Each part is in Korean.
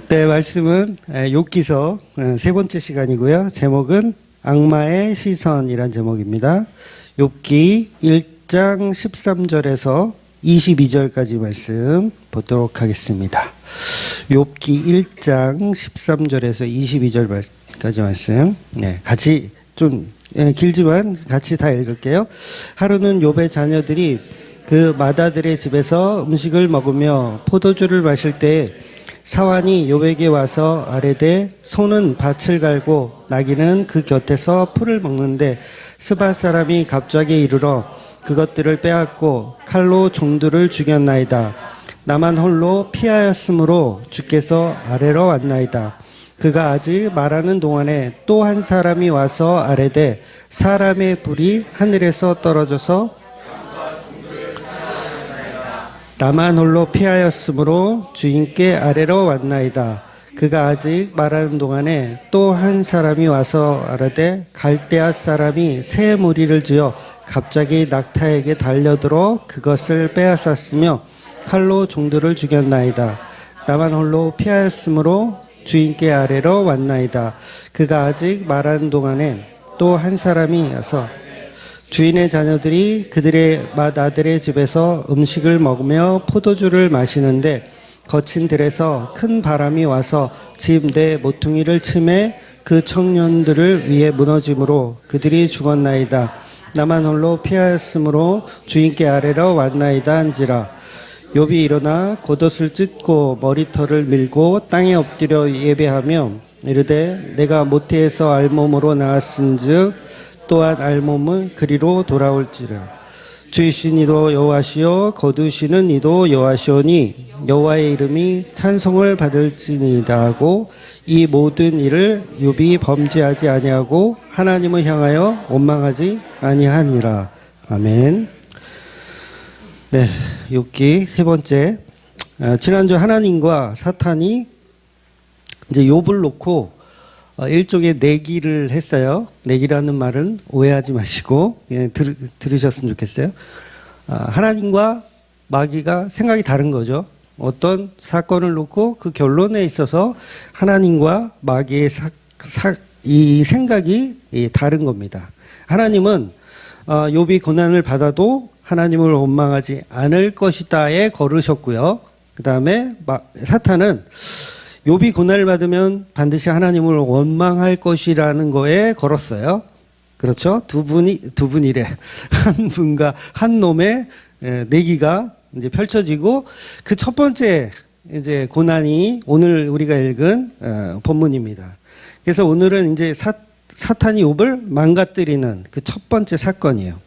네, 말씀은 욥기서 세 번째 시간이고요. 제목은 악마의 시선이란 제목입니다. 욥기 1장 13절에서 22절까지 말씀 보도록 하겠습니다. 욥기 1장 13절에서 22절까지 말씀. 네, 같이 좀 길지만 같이 다 읽을게요. 하루는 욥의 자녀들이 그 마다들의 집에서 음식을 먹으며 포도주를 마실 때 사환이 욥에게 와서 아뢰되 소는 밭을 갈고 나귀는 그 곁에서 풀을 먹는데 스밧 사람이 갑자기 이르러 그것들을 빼앗고 칼로 종들을 죽였나이다. 나만 홀로 피하였으므로 주께서 아래로 왔나이다. 그가 아직 말하는 동안에 또 한 사람이 와서 아뢰되 사람의 불이 하늘에서 떨어져서 나만 홀로 피하였으므로 주인께 아래로 왔나이다. 그가 아직 말하는 동안에 또 한 사람이 와서 아뢰되 갈대아 사람이 새 무리를 지어 갑자기 낙타에게 달려들어 그것을 빼앗았으며 칼로 종들을 죽였나이다. 나만 홀로 피하였으므로 주인께 아래로 왔나이다. 그가 아직 말하는 동안에 또 한 사람이 와서 주인의 자녀들이 그들의 맏아들의 집에서 음식을 먹으며 포도주를 마시는데 거친 들에서 큰 바람이 와서 집 내 모퉁이를 치매 그 청년들을 위해 무너짐으로 그들이 죽었나이다. 나만 홀로 피하였으므로 주인께 아래로 왔나이다 한지라. 욥이 일어나 겉옷을 찢고 머리털을 밀고 땅에 엎드려 예배하며 이르되 내가 모태에서 알몸으로 나왔은즉 또한 알몸은 그리로 돌아올지라. 주이신 이도 여호와시요 거두시는 이도 여호와시오니 여호와의 이름이 찬송을 받을지니이다 하고 이 모든 일을 욥이 범죄하지 아니하고 하나님을 향하여 원망하지 아니하니라. 아멘. 네, 욥기 세 번째. 지난주 하나님과 사탄이 이제 욥을 놓고 일종의 내기를 했어요. 내기라는 말은 오해하지 마시고 들으셨으면 좋겠어요. 하나님과 마귀가 생각이 다른 거죠. 어떤 사건을 놓고 그 결론에 있어서 하나님과 마귀의 이 생각이 다른 겁니다. 하나님은 욥이 고난을 받아도 하나님을 원망하지 않을 것이다에 걸으셨고요. 그 다음에 사탄은 욥이 고난을 받으면 반드시 하나님을 원망할 것이라는 거에 걸었어요. 그렇죠? 두 분이래. 한 분과 한 놈의 내기가 이제 펼쳐지고 그 첫 번째 이제 고난이 오늘 우리가 읽은 본문입니다. 그래서 오늘은 이제 사탄이 욥을 망가뜨리는 그 첫 번째 사건이에요.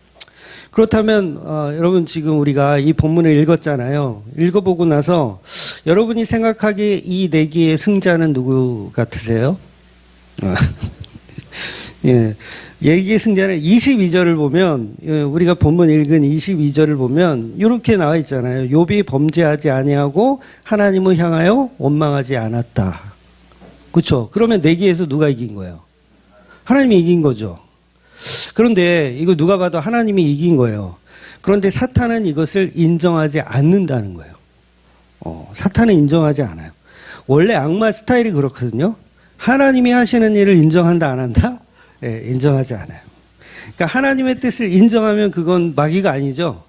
그렇다면 여러분 지금 우리가 이 본문을 읽었잖아요. 읽어보고 나서 여러분이 생각하기에 이 내기의 승자는 누구 같으세요? 예, 얘기의 승자는 22절을 보면 우리가 본문 읽은 22절을 보면 이렇게 나와 있잖아요. 욥이 범죄하지 아니하고 하나님을 향하여 원망하지 않았다. 그렇죠? 그러면 내기에서 누가 이긴 거예요? 하나님이 이긴 거죠. 그런데 이거 누가 봐도 하나님이 이긴 거예요. 그런데 사탄은 이것을 인정하지 않는다는 거예요. 사탄은 인정하지 않아요. 원래 악마 스타일이 그렇거든요. 하나님이 하시는 일을 인정한다 안 한다? 네, 인정하지 않아요. 그러니까 하나님의 뜻을 인정하면 그건 마귀가 아니죠.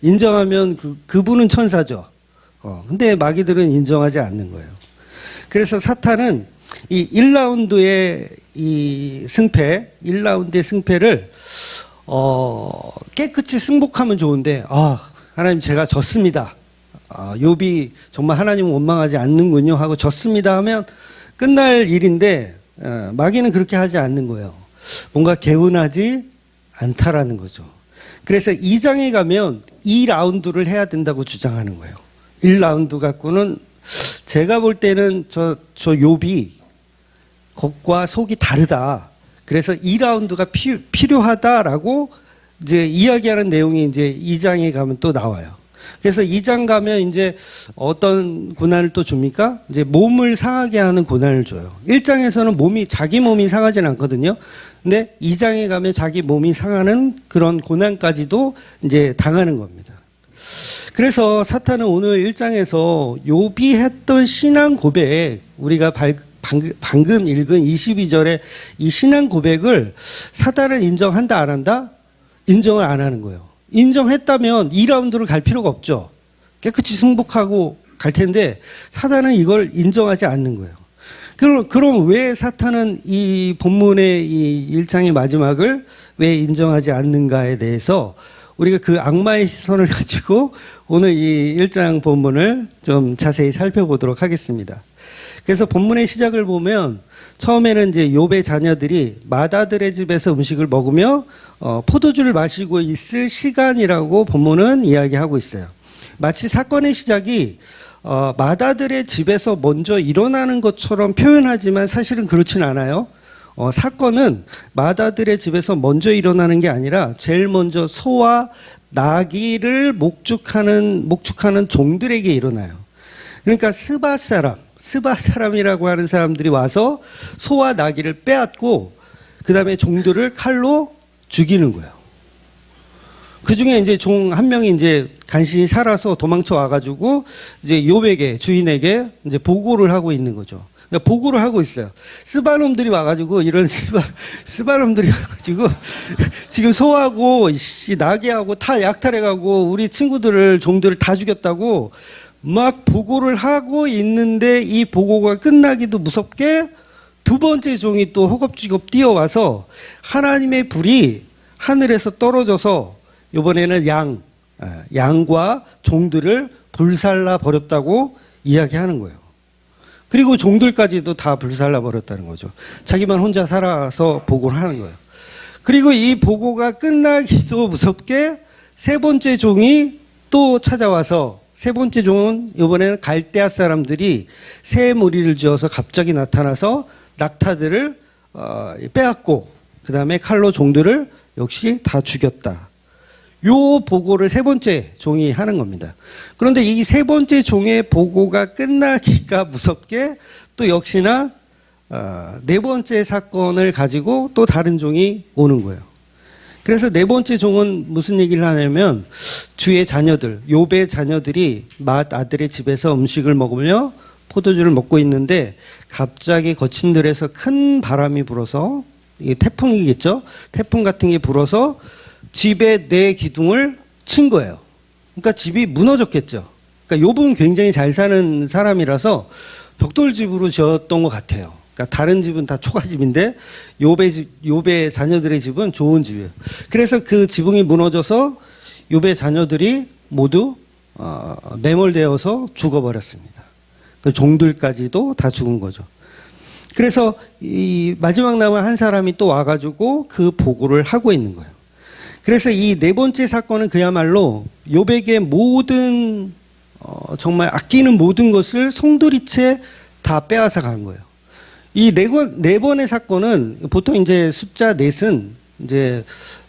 인정하면 그분은 천사죠. 근데 마귀들은 인정하지 않는 거예요. 그래서 사탄은 이 1라운드의 이 승패, 1라운드의 승패를 깨끗이 승복하면 좋은데 하나님 제가 졌습니다. 욥이 정말 하나님을 원망하지 않는군요 하고 졌습니다 하면 끝날 일인데 마귀는 그렇게 하지 않는 거예요. 뭔가 개운하지 않다라는 거죠. 그래서 2장에 가면 2라운드를 해야 된다고 주장하는 거예요. 1라운드 갖고는 제가 볼 때는 저 욥이 겉과 속이 다르다. 그래서 2라운드가 필요하다라고 이제 이야기하는 내용이 이제 2장에 가면 또 나와요. 그래서 2장 가면 이제 어떤 고난을 또 줍니까? 이제 몸을 상하게 하는 고난을 줘요. 1장에서는 자기 몸이 상하진 않거든요. 근데 2장에 가면 자기 몸이 상하는 그런 고난까지도 이제 당하는 겁니다. 그래서 사탄은 오늘 1장에서 욥이 했던 신앙 고백, 우리가 방금 읽은 22절의 이 신앙 고백을 사탄은 인정한다 안 한다? 인정을 안 하는 거예요. 인정했다면 2라운드로 갈 필요가 없죠. 깨끗이 승복하고 갈 텐데 사탄은 이걸 인정하지 않는 거예요. 그럼 왜 사탄은 이 본문의 이 1장의 마지막을 왜 인정하지 않는가에 대해서 우리가 그 악마의 시선을 가지고 오늘 이 1장 본문을 좀 자세히 살펴보도록 하겠습니다. 그래서 본문의 시작을 보면 처음에는 이제 욥의 자녀들이 마다들의 집에서 음식을 먹으며 포도주를 마시고 있을 시간이라고 본문은 이야기하고 있어요. 마치 사건의 시작이 마다들의 집에서 먼저 일어나는 것처럼 표현하지만 사실은 그렇진 않아요. 사건은 마다들의 집에서 먼저 일어나는 게 아니라 제일 먼저 소와 나귀를 목축하는 종들에게 일어나요. 그러니까 스바 사람이라고 하는 사람들이 와서 소와 나귀를 빼앗고 그 다음에 종들을 칼로 죽이는 거예요. 그 중에 이제 종 한 명이 이제 간신히 살아서 도망쳐 와가지고 이제 욥에게 주인에게 이제 보고를 하고 있는 거죠. 그러니까 보고를 하고 있어요. 스바놈들이 와가지고 이런 스바놈들이 와가지고 지금 소하고 나귀하고 다 약탈해가고 우리 친구들을 종들을 다 죽였다고 막 보고를 하고 있는데 이 보고가 끝나기도 무섭게 두 번째 종이 또 허겁지겁 뛰어와서 하나님의 불이 하늘에서 떨어져서 이번에는 양과 종들을 불살라 버렸다고 이야기하는 거예요. 그리고 종들까지도 다 불살라 버렸다는 거죠. 자기만 혼자 살아서 보고를 하는 거예요. 그리고 이 보고가 끝나기도 무섭게 세 번째 종이 또 찾아와서 세 번째 종은 이번에는 갈대아 사람들이 새 무리를 지어서 갑자기 나타나서 낙타들을 빼앗고 그 다음에 칼로 종들을 역시 다 죽였다. 요 보고를 세 번째 종이 하는 겁니다. 그런데 이 세 번째 종의 보고가 끝나기가 무섭게 또 역시나 네 번째 사건을 가지고 또 다른 종이 오는 거예요. 그래서 네 번째 종은 무슨 얘기를 하냐면 주의 자녀들, 욥의 자녀들이 맏아들의 집에서 음식을 먹으며 포도주를 먹고 있는데 갑자기 거친 들에서 큰 바람이 불어서 이게 태풍이겠죠. 태풍 같은 게 불어서 집에 네 기둥을 친 거예요. 그러니까 집이 무너졌겠죠. 그러니까 욥은 굉장히 잘 사는 사람이라서 벽돌집으로 지었던 것 같아요. 그러니까 다른 집은 다 초가집인데 욥의 자녀들의 집은 좋은 집이에요. 그래서 그 지붕이 무너져서 욥의 자녀들이 모두 매몰되어서 죽어버렸습니다. 그 종들까지도 다 죽은 거죠. 그래서 이 마지막 남은 한 사람이 또 와가지고 그 보고를 하고 있는 거예요. 그래서 이 네 번째 사건은 그야말로 욥에게 모든 정말 아끼는 모든 것을 송두리째 다 빼앗아 간 거예요. 이 네 번의 사건은 보통 이제 숫자 넷은 이제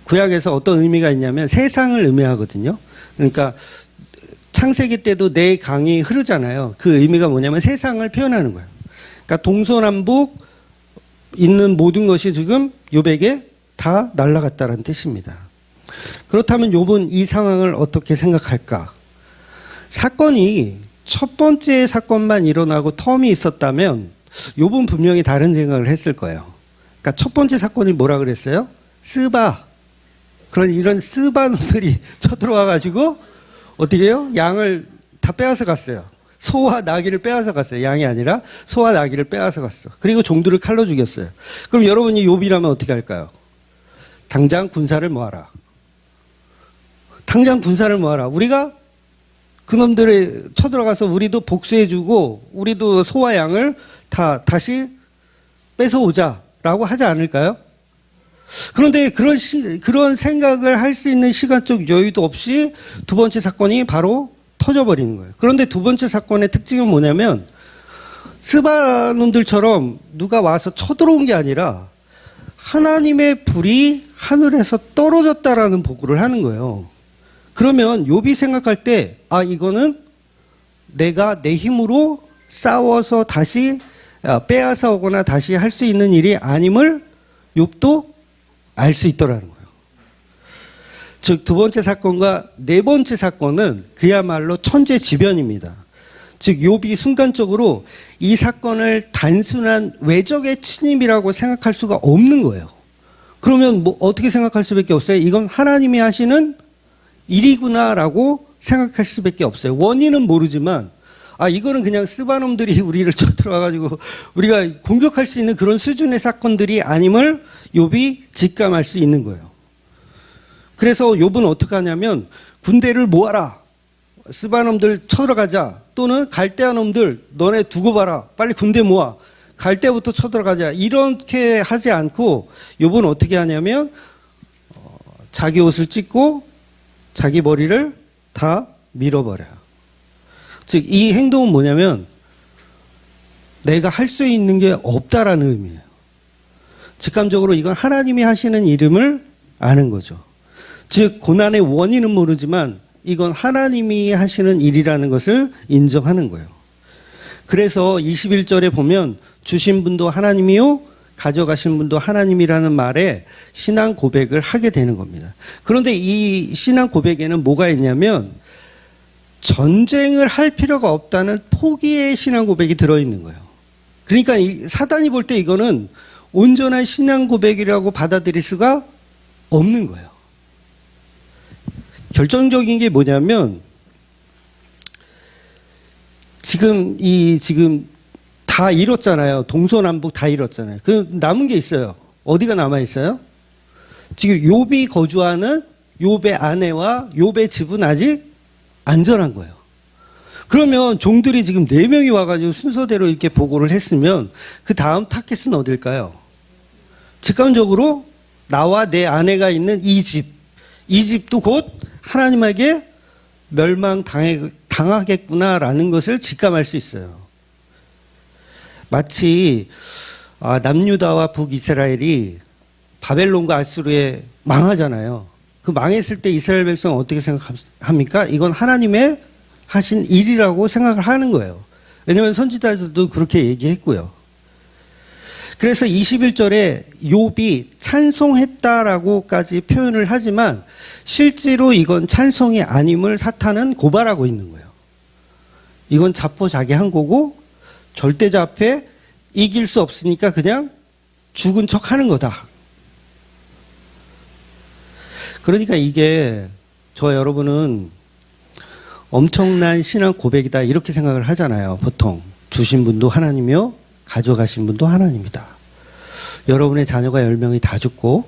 구약에서 어떤 의미가 있냐면 세상을 의미하거든요. 그러니까 창세기 때도 네 강이 흐르잖아요. 그 의미가 뭐냐면 세상을 표현하는 거예요. 그러니까 동서남북 있는 모든 것이 지금 욥에게 다 날아갔다는 뜻입니다. 그렇다면 욥은 이 상황을 어떻게 생각할까? 사건이 첫 번째 사건만 일어나고 텀이 있었다면 욥은 분명히 다른 생각을 했을 거예요. 그러니까 첫 번째 사건이 뭐라 그랬어요? 이런 스바 놈들이 쳐들어와가지고 어떻게 해요? 양을 다 빼앗아 갔어요. 소와 나귀를 빼앗아 갔어요. 양이 아니라 소와 나귀를 빼앗아 갔어. 그리고 종들을 칼로 죽였어요. 그럼 여러분이 욥이라면 어떻게 할까요? 당장 군사를 모아라. 우리가 그놈들을 쳐들어가서 우리도 복수해주고 우리도 소와 양을 다시 뺏어오자라고 하지 않을까요? 그런데 그런 생각을 할 수 있는 시간적 여유도 없이 두 번째 사건이 바로 터져버리는 거예요. 그런데 두 번째 사건의 특징은 뭐냐면 스바놈들처럼 누가 와서 쳐들어온 게 아니라 하나님의 불이 하늘에서 떨어졌다라는 보고를 하는 거예요. 그러면 욥이 생각할 때 이거는 내가 내 힘으로 싸워서 다시 빼앗아 오거나 다시 할 수 있는 일이 아님을 욥도 알 수 있더라는 거예요. 즉 두 번째 사건과 네 번째 사건은 그야말로 천재지변입니다. 즉 욥이 순간적으로 이 사건을 단순한 외적의 침입이라고 생각할 수가 없는 거예요. 그러면 뭐 어떻게 생각할 수밖에 없어요? 이건 하나님이 하시는 일이구나라고 생각할 수밖에 없어요. 원인은 모르지만 이거는 그냥 스바놈들이 우리를 쳐들어와가지고 우리가 공격할 수 있는 그런 수준의 사건들이 아님을 욥이 직감할 수 있는 거예요. 그래서 욥은 어떻게 하냐면 군대를 모아라. 스바놈들 쳐들어가자. 또는 갈대아 놈들 너네 두고 봐라. 빨리 군대 모아. 갈 때부터 쳐들어가자. 이렇게 하지 않고 욥은 어떻게 하냐면 자기 옷을 찢고 자기 머리를 다 밀어버려요. 즉 이 행동은 뭐냐면 내가 할 수 있는 게 없다라는 의미예요. 직감적으로 이건 하나님이 하시는 일임을 아는 거죠. 즉 고난의 원인은 모르지만 이건 하나님이 하시는 일이라는 것을 인정하는 거예요. 그래서 21절에 보면 주신 분도 하나님이요 가져가신 분도 하나님이라는 말에 신앙 고백을 하게 되는 겁니다. 그런데 이 신앙 고백에는 뭐가 있냐면 전쟁을 할 필요가 없다는 포기의 신앙 고백이 들어있는 거예요. 그러니까 사단이 볼 때 이거는 온전한 신앙 고백이라고 받아들일 수가 없는 거예요. 결정적인 게 뭐냐면 지금 다 잃었잖아요. 동서남북 다 잃었잖아요. 그 남은 게 있어요. 어디가 남아 있어요? 지금 욥이 거주하는 욥의 아내와 욥의 집은 아직 안전한 거예요. 그러면 종들이 지금 4명이 와가지고 순서대로 이렇게 보고를 했으면 그 다음 타겟은 어딜까요? 직감적으로 나와 내 아내가 있는 이 집도 곧 하나님에게 멸망당하겠구나라는 것을 직감할 수 있어요. 마치 남유다와 북이스라엘이 바벨론과 아수르에 망하잖아요. 그 망했을 때 이스라엘 백성은 어떻게 생각합니까? 이건 하나님의 하신 일이라고 생각을 하는 거예요. 왜냐하면 선지자들도 그렇게 얘기했고요. 그래서 21절에 욥이 찬송했다라고까지 표현을 하지만 실제로 이건 찬송이 아님을 사탄은 고발하고 있는 거예요. 이건 자포자기한 거고 절대자 앞에 이길 수 없으니까 그냥 죽은 척 하는 거다. 그러니까 이게 여러분은 엄청난 신앙 고백이다 이렇게 생각을 하잖아요. 보통 주신 분도 하나님이요 가져가신 분도 하나님이다. 여러분의 자녀가 10명이 다 죽고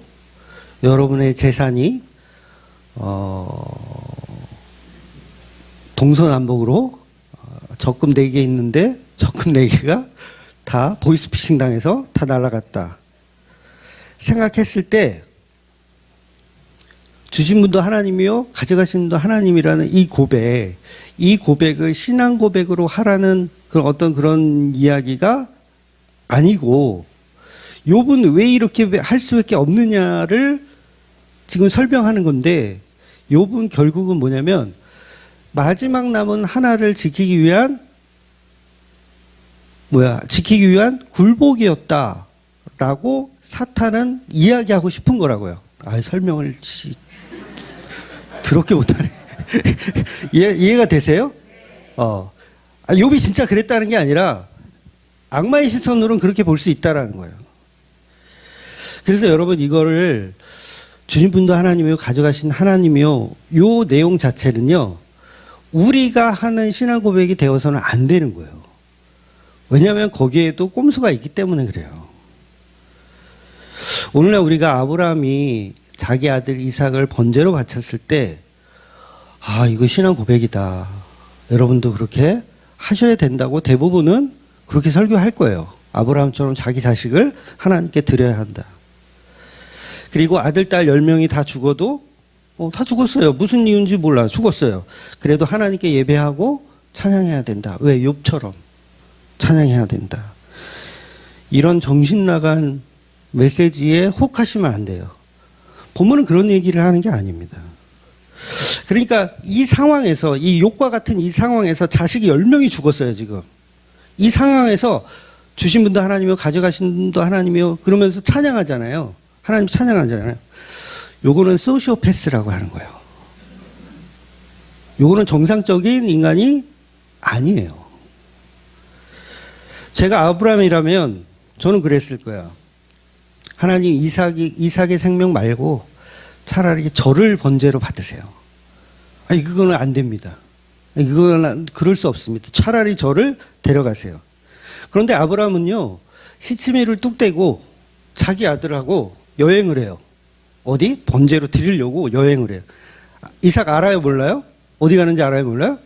여러분의 재산이 동서남북으로 적금 4개 있는데 적금 4개가 다 보이스피싱 당해서 다 날아갔다. 생각했을 때 주신 분도 하나님이요 가져가신 분도 하나님이라는 이 고백을 신앙 고백으로 하라는 그런 이야기가 아니고 욥은 왜 이렇게 할 수밖에 없느냐를 지금 설명하는 건데 욥은 결국은 뭐냐면 마지막 남은 하나를 지키기 위한 굴복이었다라고 사탄은 이야기하고 싶은 거라고요. 설명을 더럽게 못하네. 이해가 되세요? 욥이 진짜 그랬다는 게 아니라 악마의 시선으로는 그렇게 볼 수 있다라는 거예요. 그래서 여러분 이거를 주신 분도 하나님이요 가져가신 하나님이요 요 내용 자체는요 우리가 하는 신앙 고백이 되어서는 안 되는 거예요. 왜냐하면 거기에도 꼼수가 있기 때문에 그래요. 오늘날 우리가 아브라함이 자기 아들 이삭을 번제로 바쳤을 때 이거 신앙 고백이다. 여러분도 그렇게 하셔야 된다고 대부분은 그렇게 설교할 거예요. 아브라함처럼 자기 자식을 하나님께 드려야 한다. 그리고 아들, 딸 10명이 다 죽어도 다 죽었어요. 무슨 이유인지 몰라. 죽었어요. 그래도 하나님께 예배하고 찬양해야 된다. 왜? 욥처럼 찬양해야 된다. 이런 정신 나간 메시지에 혹하시면 안 돼요. 본문은 그런 얘기를 하는 게 아닙니다. 그러니까 이 상황에서 이 욥과 같은 이 상황에서 자식이 10명이 죽었어요. 지금 이 상황에서 주신 분도 하나님이요 가져가신 분도 하나님이요 그러면서 찬양하잖아요. 하나님 찬양하잖아요. 요거는 소시오패스라고 하는 거예요. 요거는 정상적인 인간이 아니에요. 제가 아브라함이라면 저는 그랬을 거야. 하나님 이삭의 생명 말고 차라리 저를 번제로 받으세요. 아니 그거는 안 됩니다. 이거는 그럴 수 없습니다. 차라리 저를 데려가세요. 그런데 아브라함은요, 시치미를 뚝 떼고 자기 아들하고 여행을 해요. 어디? 번제로 드리려고 여행을 해요. 이삭 알아요? 몰라요? 어디 가는지 알아요? 몰라요?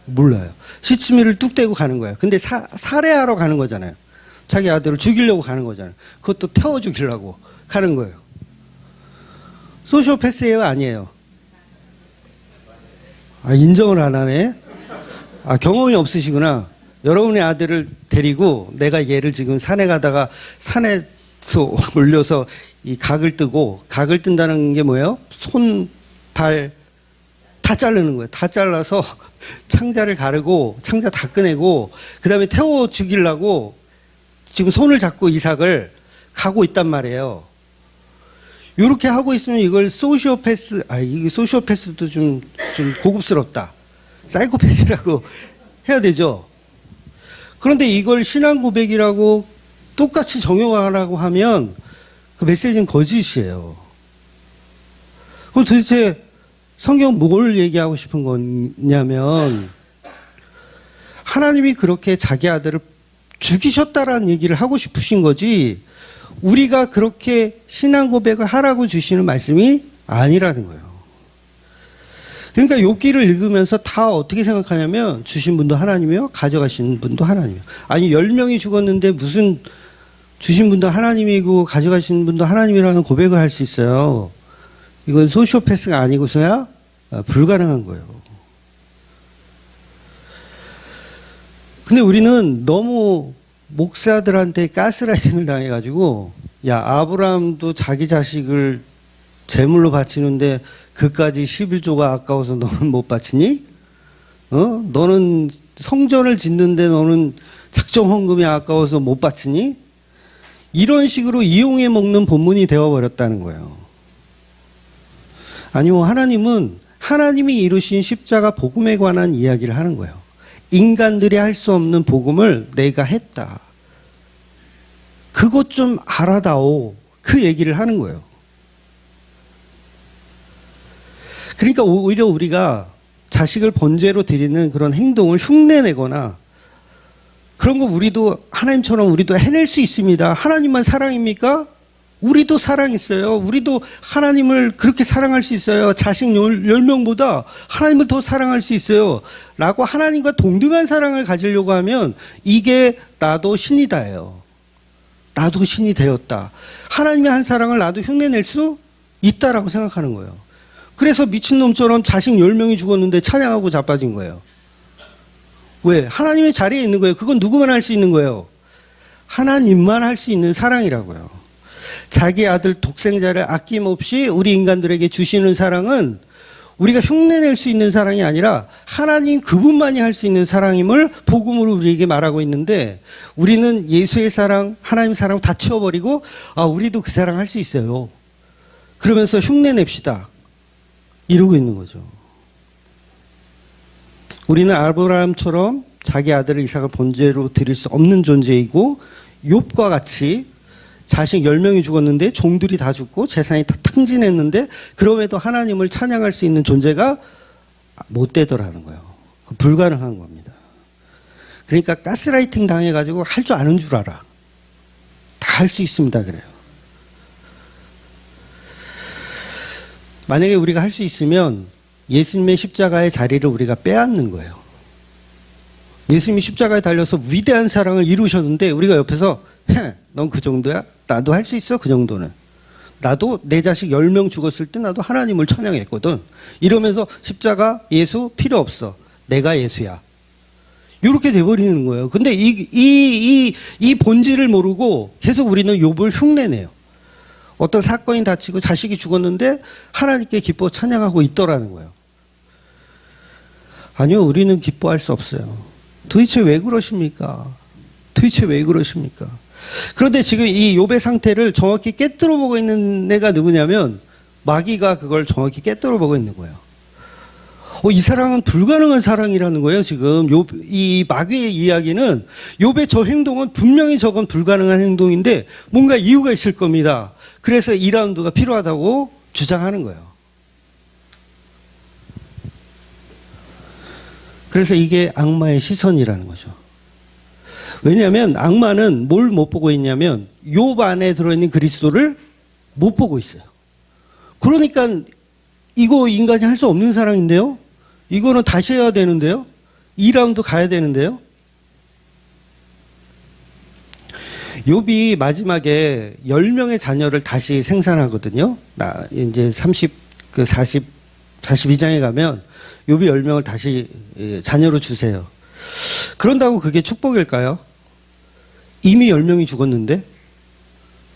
몰라요. 시치미를 뚝 떼고 가는 거예요. 근데 살해하러 가는 거잖아요. 자기 아들을 죽이려고 가는 거잖아요. 그것도 태워 죽이려고 가는 거예요. 소시오패스예요? 아니에요? 아, 인정을 안 하네. 아, 경험이 없으시구나. 여러분의 아들을 데리고 내가 얘를 지금 산에 가다가 산에서 올려서 이 각을 뜨고, 각을 뜬다는 게 뭐예요? 손, 발 다 자르는 거예요. 다 잘라서 창자를 가르고 창자 다 꺼내고 그 다음에 태워 죽이려고 지금 손을 잡고 이삭을 가고 있단 말이에요. 이렇게 하고 있으면 이걸 소시오패스, 이게 소시오패스도 좀 고급스럽다. 사이코패스라고 해야 되죠. 그런데 이걸 신앙 고백이라고 똑같이 정형화하라고 하면 그 메시지는 거짓이에요. 그럼 도대체 성경 뭘 얘기하고 싶은 거냐면 하나님이 그렇게 자기 아들을 죽이셨다라는 얘기를 하고 싶으신 거지 우리가 그렇게 신앙 고백을 하라고 주시는 말씀이 아니라는 거예요. 그러니까 욥기를 읽으면서 다 어떻게 생각하냐면 주신 분도 하나님이요 가져가신 분도 하나님이요. 아니 10명이 죽었는데 무슨 주신 분도 하나님이고 가져가신 분도 하나님이라는 고백을 할 수 있어요. 이건 소시오패스가 아니고서야 불가능한 거예요. 근데 우리는 너무 목사들한테 가스라이팅을 당해가지고 야 아브라함도 자기 자식을 제물로 바치는데 그까지 11조가 아까워서 너는 못 바치니? 너는 성전을 짓는데 너는 작정 헌금이 아까워서 못 바치니? 이런 식으로 이용해 먹는 본문이 되어버렸다는 거예요. 아니요, 하나님은 하나님이 이루신 십자가 복음에 관한 이야기를 하는 거예요. 인간들이 할 수 없는 복음을 내가 했다. 그것 좀 알아다오. 그 얘기를 하는 거예요. 그러니까 오히려 우리가 자식을 번제로 드리는 그런 행동을 흉내내거나 그런 거 우리도 하나님처럼 우리도 해낼 수 있습니다. 하나님만 사랑입니까? 우리도 사랑 있어요. 우리도 하나님을 그렇게 사랑할 수 있어요. 자식 10명보다 하나님을 더 사랑할 수 있어요. 라고 하나님과 동등한 사랑을 가지려고 하면 이게 나도 신이다예요. 나도 신이 되었다. 하나님의 한 사랑을 나도 흉내낼 수 있다라고 생각하는 거예요. 그래서 미친놈처럼 자식 10명이 죽었는데 찬양하고 자빠진 거예요. 왜? 하나님의 자리에 있는 거예요. 그건 누구만 할 수 있는 거예요. 하나님만 할 수 있는 사랑이라고요. 자기 아들 독생자를 아낌없이 우리 인간들에게 주시는 사랑은 우리가 흉내낼 수 있는 사랑이 아니라 하나님 그분만이 할 수 있는 사랑임을 복음으로 우리에게 말하고 있는데 우리는 예수의 사랑, 하나님 사랑 다 치워버리고 우리도 그 사랑 할 수 있어요. 그러면서 흉내냅시다. 이러고 있는 거죠. 우리는 아브라함처럼 자기 아들을 이삭을 번제로 드릴 수 없는 존재이고 욥과 같이 자식 10명이 죽었는데 종들이 다 죽고 재산이 다 탕진했는데 그럼에도 하나님을 찬양할 수 있는 존재가 못 되더라는 거예요. 불가능한 겁니다. 그러니까 가스라이팅 당해가지고 할 줄 아는 줄 알아. 다 할 수 있습니다. 그래요. 만약에 우리가 할 수 있으면 예수님의 십자가의 자리를 우리가 빼앗는 거예요. 예수님이 십자가에 달려서 위대한 사랑을 이루셨는데 우리가 옆에서 넌 그 정도야? 나도 할 수 있어 그 정도는. 나도 내 자식 10명 죽었을 때 나도 하나님을 찬양했거든. 이러면서 십자가 예수 필요 없어. 내가 예수야. 이렇게 돼버리는 거예요. 근데 이 본질을 모르고 계속 우리는 욥을 흉내내요. 어떤 사건이 닥치고 자식이 죽었는데 하나님께 기뻐 찬양하고 있더라는 거예요. 아니요, 우리는 기뻐할 수 없어요. 도대체 왜 그러십니까? 도대체 왜 그러십니까? 그런데 지금 이 욥의 상태를 정확히 깨뜨려 보고 있는 애가 누구냐면 마귀가 그걸 정확히 깨뜨려 보고 있는 거예요. 이 사랑은 불가능한 사랑이라는 거예요. 지금 이 마귀의 이야기는 욥의 저 행동은 분명히 저건 불가능한 행동인데 뭔가 이유가 있을 겁니다. 그래서 2라운드가 필요하다고 주장하는 거예요. 그래서 이게 악마의 시선이라는 거죠. 왜냐하면 악마는 뭘 못 보고 있냐면 욥 안에 들어있는 그리스도를 못 보고 있어요. 그러니까 이거 인간이 할 수 없는 사랑인데요. 이거는 다시 해야 되는데요. 2라운드 가야 되는데요. 욥이 마지막에 10명의 자녀를 다시 생산하거든요. 이제 42장에 가면 욥이 10명을 다시 자녀로 주세요. 그런다고 그게 축복일까요? 이미 10명이 죽었는데?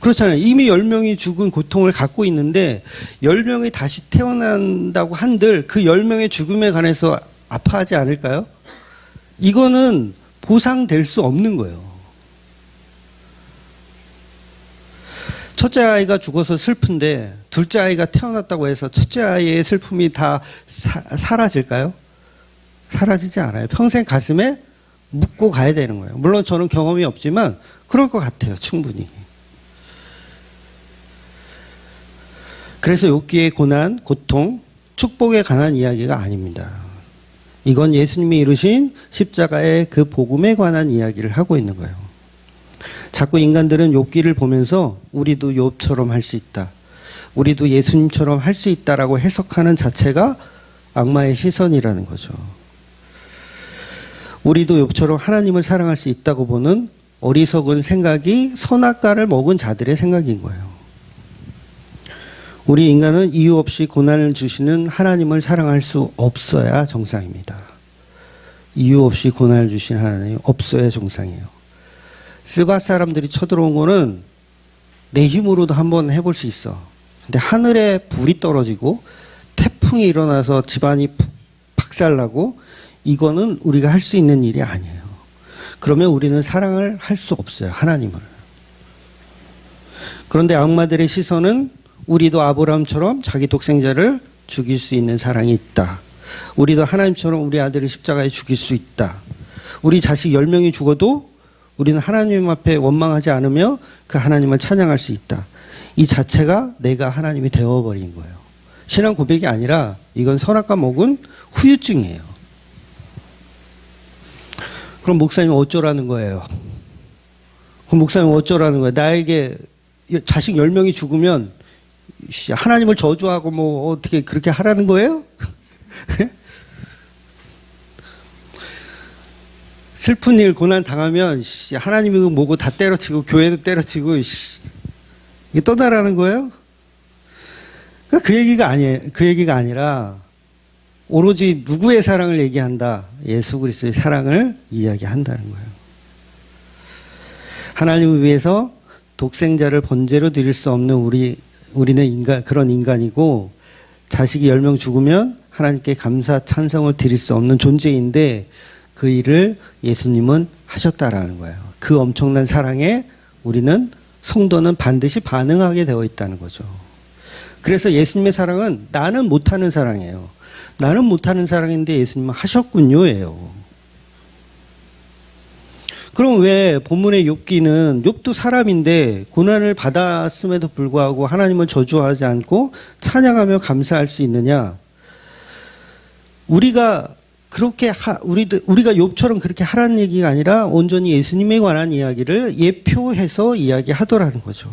그렇잖아요. 이미 10명이 죽은 고통을 갖고 있는데 10명이 다시 태어난다고 한들 그 10명의 죽음에 관해서 아파하지 않을까요? 이거는 보상될 수 없는 거예요. 첫째 아이가 죽어서 슬픈데 둘째 아이가 태어났다고 해서 첫째 아이의 슬픔이 다 사라질까요? 사라지지 않아요. 평생 가슴에 묻고 가야 되는 거예요. 물론 저는 경험이 없지만 그럴 것 같아요. 충분히. 그래서 욥기의 고난, 고통, 축복에 관한 이야기가 아닙니다. 이건 예수님이 이루신 십자가의 그 복음에 관한 이야기를 하고 있는 거예요. 자꾸 인간들은 욥기를 보면서 우리도 욥처럼 할 수 있다. 우리도 예수님처럼 할 수 있다라고 해석하는 자체가 악마의 시선이라는 거죠. 우리도 욥처럼 하나님을 사랑할 수 있다고 보는 어리석은 생각이 선악과를 먹은 자들의 생각인 거예요. 우리 인간은 이유 없이 고난을 주시는 하나님을 사랑할 수 없어야 정상입니다. 이유 없이 고난을 주시는 하나님 없어야 정상이에요. 스밧 사람들이 쳐들어온 거는 내 힘으로도 한번 해볼 수 있어. 근데 하늘에 불이 떨어지고 태풍이 일어나서 집안이 박살나고 이거는 우리가 할 수 있는 일이 아니에요. 그러면 우리는 사랑을 할 수 없어요. 하나님을. 그런데 악마들의 시선은 우리도 아브라함처럼 자기 독생자를 죽일 수 있는 사랑이 있다. 우리도 하나님처럼 우리 아들을 십자가에 죽일 수 있다. 우리 자식 10명이 죽어도 우리는 하나님 앞에 원망하지 않으며 그 하나님을 찬양할 수 있다. 이 자체가 내가 하나님이 되어버린 거예요. 신앙 고백이 아니라 이건 선악과 먹은 후유증이에요. 그럼 목사님 어쩌라는 거예요? 그럼 목사님 어쩌라는 거예요? 나에게 자식 10명이 죽으면 하나님을 저주하고 뭐 어떻게 그렇게 하라는 거예요? 슬픈 일 고난 당하면 하나님이 뭐고 다 때려치고 교회도 때려치고 이게 떠나라는 거예요? 그 얘기가 아니에요. 그 얘기가 아니라 오로지 누구의 사랑을 얘기한다? 예수 그리스도의 사랑을 이야기한다는 거예요. 하나님을 위해서 독생자를 번제로 드릴 수 없는 우리는 그런 인간이고 자식이 10명 죽으면 하나님께 감사 찬성을 드릴 수 없는 존재인데 그 일을 예수님은 하셨다라는 거예요. 그 엄청난 사랑에 우리는 성도는 반드시 반응하게 되어 있다는 거죠. 그래서 예수님의 사랑은 나는 못하는 사랑이에요. 나는 못하는 사랑인데 예수님은 하셨군요예요. 그럼 왜 본문의 욥기는 욥도 사람인데 고난을 받았음에도 불구하고 하나님을 저주하지 않고 찬양하며 감사할 수 있느냐? 우리가 욥처럼 그렇게 하라는 얘기가 아니라 온전히 예수님에 관한 이야기를 예표해서 이야기하더라는 거죠.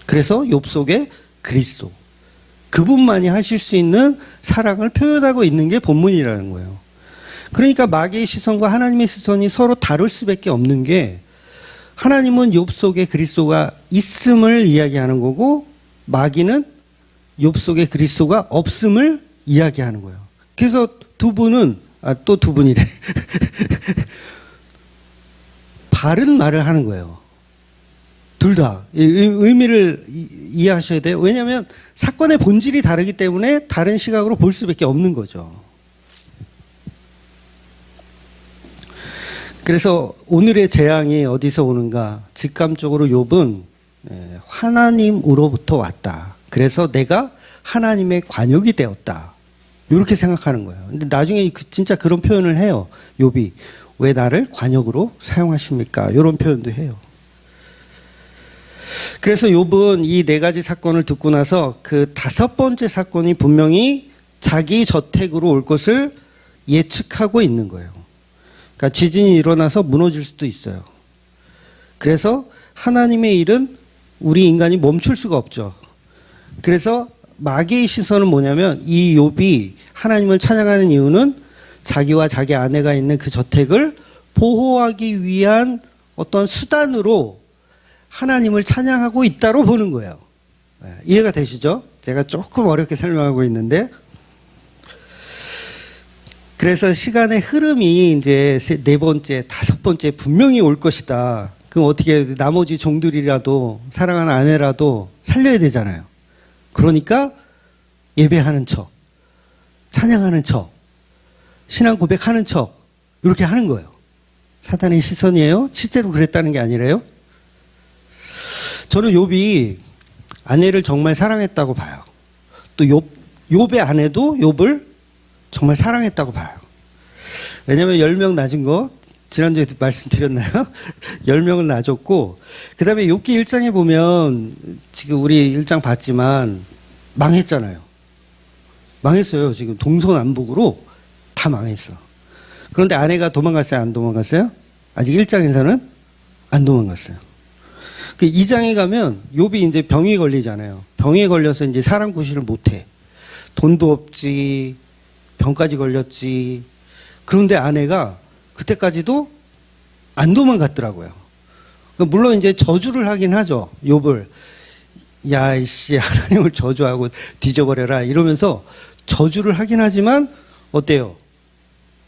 그래서 욥 속에 그리스도, 그분만이 하실 수 있는 사랑을 표현하고 있는 게 본문이라는 거예요. 그러니까 마귀의 시선과 하나님의 시선이 서로 다를 수밖에 없는 게 하나님은 욥 속에 그리스도가 있음을 이야기하는 거고 마귀는 욥 속에 그리스도가 없음을 이야기하는 거예요. 그래서 두 분은 또 두 분이래. 바른 말을 하는 거예요. 둘 다. 의미를 이해하셔야 돼요. 왜냐하면 사건의 본질이 다르기 때문에 다른 시각으로 볼 수밖에 없는 거죠. 그래서 오늘의 재앙이 어디서 오는가? 직감적으로 욥은 하나님으로부터 왔다. 그래서 내가 하나님의 관역이 되었다. 이렇게 생각하는 거예요. 근데 나중에 진짜 그런 표현을 해요. 욥이. 왜 나를 관역으로 사용하십니까? 이런 표현도 해요. 그래서 욥은 이 네 가지 사건을 듣고 나서 그 다섯 번째 사건이 분명히 자기 저택으로 올 것을 예측하고 있는 거예요. 그러니까 지진이 일어나서 무너질 수도 있어요. 그래서 하나님의 일은 우리 인간이 멈출 수가 없죠. 그래서 마귀의 시선은 뭐냐면 이 욥이 하나님을 찬양하는 이유는 자기와 자기 아내가 있는 그 저택을 보호하기 위한 어떤 수단으로 하나님을 찬양하고 있다로 보는 거예요. 이해가 되시죠? 제가 조금 어렵게 설명하고 있는데, 그래서 시간의 흐름이 이제 네 번째, 다섯 번째 분명히 올 것이다. 그럼 어떻게 나머지 종들이라도 사랑하는 아내라도 살려야 되잖아요. 그러니까 예배하는 척, 찬양하는 척, 신앙 고백하는 척 이렇게 하는 거예요. 사탄의 시선이에요. 실제로 그랬다는 게 아니래요. 저는 욥이 아내를 정말 사랑했다고 봐요. 또 욥의 아내도 욥을 정말 사랑했다고 봐요. 왜냐하면 10명 낳은 거 지난주에도 말씀드렸나요? 10명을 낳아줬고, 그 다음에 욥기 1장에 보면 지금 우리 1장 봤지만 망했잖아요. 망했어요. 지금 동서남북으로 다 망했어. 그런데 아내가 도망갔어요? 안 도망갔어요? 아직 1장에서는 안 도망갔어요. 그 2장에 가면 욥이 이제 병이 걸리잖아요. 병에 걸려서 이제 사람 구실을 못해. 돈도 없지, 병까지 걸렸지. 그런데 아내가 그때까지도 안 도망갔더라고요. 물론 이제 저주를 하긴 하죠. 욥을. 야, 이씨, 하나님을 저주하고 뒤져버려라. 이러면서 저주를 하긴 하지만 어때요?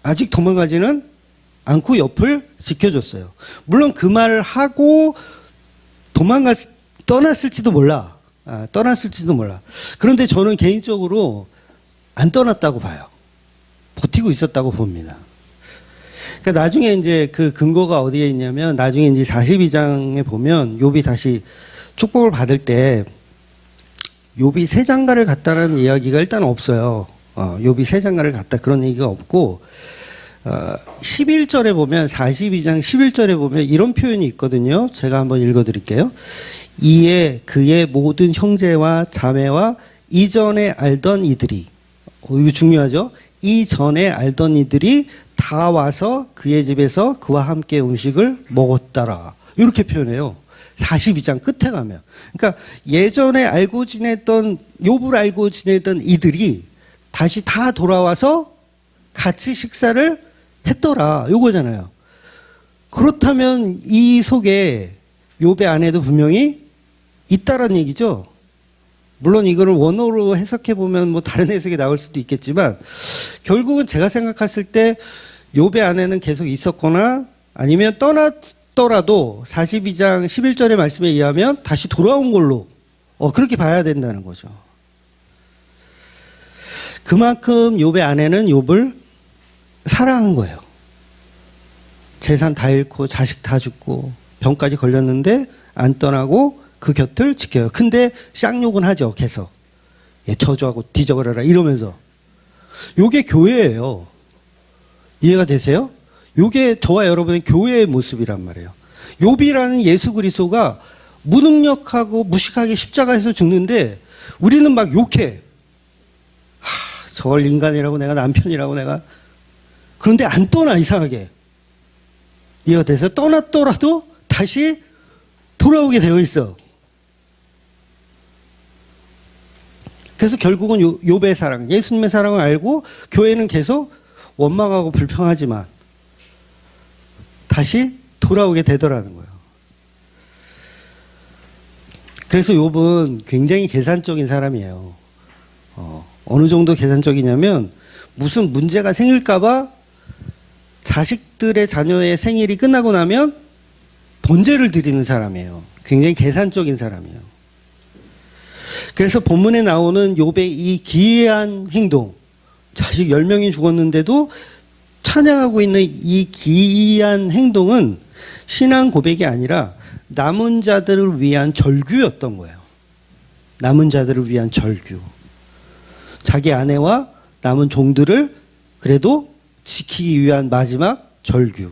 아직 도망가지는 않고 옆을 지켜줬어요. 물론 그 말을 하고 떠났을지도 몰라. 떠났을지도 몰라. 그런데 저는 개인적으로 안 떠났다고 봐요. 버티고 있었다고 봅니다. 그러니까 나중에 이제 그 근거가 어디에 있냐면 나중에 이제 42장에 보면 욥이 다시 축복을 받을 때 욥이 새 장가를 갔다는 이야기가 일단 없어요. 욥이 새 장가를 갔다 그런 얘기가 없고 11절에 보면 42장 11절에 보면 이런 표현이 있거든요. 제가 한번 읽어드릴게요. 이에 그의 모든 형제와 자매와 이전에 알던 이들이 이거 중요하죠. 이전에 알던 이들이 다 와서 그의 집에서 그와 함께 음식을 먹었더라. 이렇게 표현해요. 42장 끝에 가면. 그러니까 예전에 알고 지냈던 욥을 알고 지내던 이들이 다시 다 돌아와서 같이 식사를 했더라. 요거잖아요. 그렇다면 이 속에 욥의 아내도 분명히 있다라는 얘기죠. 물론 이거를 원어로 해석해 보면 뭐 다른 해석이 나올 수도 있겠지만 결국은 제가 생각했을 때 욥의 아내는 계속 있었거나 아니면 떠났더라도 42장 11절의 말씀에 의하면 다시 돌아온 걸로 그렇게 봐야 된다는 거죠. 그만큼 욥의 아내는 욥을 사랑한 거예요. 재산 다 잃고 자식 다 죽고 병까지 걸렸는데 안 떠나고 그 곁을 지켜요. 근데 쌍욕은 하죠. 계속. 저주하고 뒤져버려라 이러면서. 요게 교회예요. 이해가 되세요? 요게 저와 여러분의 교회의 모습이란 말이에요. 욥이라는 예수 그리스도가 무능력하고 무식하게 십자가에서 죽는데 우리는 막 욕해. 저걸 인간이라고 내가 남편이라고 내가. 그런데 안 떠나 이상하게. 이해가 돼서 떠났더라도 다시 돌아오게 되어 있어. 그래서 결국은 욥의 사랑, 예수님의 사랑을 알고 교회는 계속 원망하고 불평하지만 다시 돌아오게 되더라는 거예요. 그래서 욥은 굉장히 계산적인 사람이에요. 어느 정도 계산적이냐면 무슨 문제가 생길까봐 자식들의 자녀의 생일이 끝나고 나면 번제를 드리는 사람이에요. 굉장히 계산적인 사람이에요. 그래서 본문에 나오는 욥의 이 기이한 행동, 자식 10명이 죽었는데도 찬양하고 있는 이 기이한 행동은 신앙 고백이 아니라 남은 자들을 위한 절규였던 거예요. 남은 자들을 위한 절규. 자기 아내와 남은 종들을 그래도 지키기 위한 마지막 절규.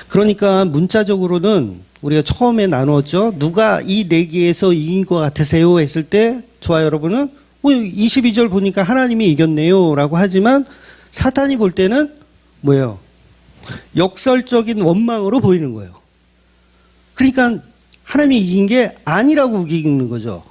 그러니까 문자적으로는 우리가 처음에 나누었죠. 누가 이 내기에서 이긴 것 같으세요? 했을 때 저와 여러분은 22절 보니까 하나님이 이겼네요 라고 하지만 사탄이 볼 때는 뭐예요? 역설적인 원망으로 보이는 거예요. 그러니까 하나님이 이긴 게 아니라고 이기는 거죠.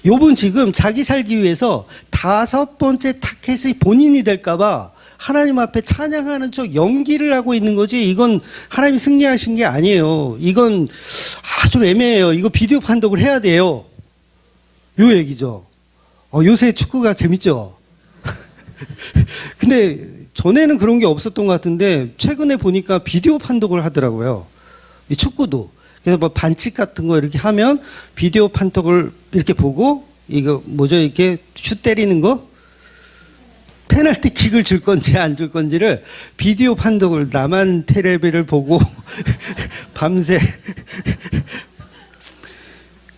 욥은 지금 자기 살기 위해서 5번째 타켓이 본인이 될까봐 하나님 앞에 찬양하는 척 연기를 하고 있는 거지, 이건 하나님이 승리하신 게 아니에요. 이건 좀 애매해요. 이거 비디오 판독을 해야 돼요. 요 얘기죠. 요새 축구가 재밌죠. 근데 전에는 그런 게 없었던 것 같은데 최근에 보니까 비디오 판독을 하더라고요. 이 축구도. 그래서 뭐 반칙 같은 거 이렇게 하면 비디오 판독을 이렇게 보고, 이거 뭐죠? 이렇게 슛 때리는 거? 페널티 킥을 줄 건지 안 줄 건지를 비디오 판독을, 나만 테레비를 보고 밤새.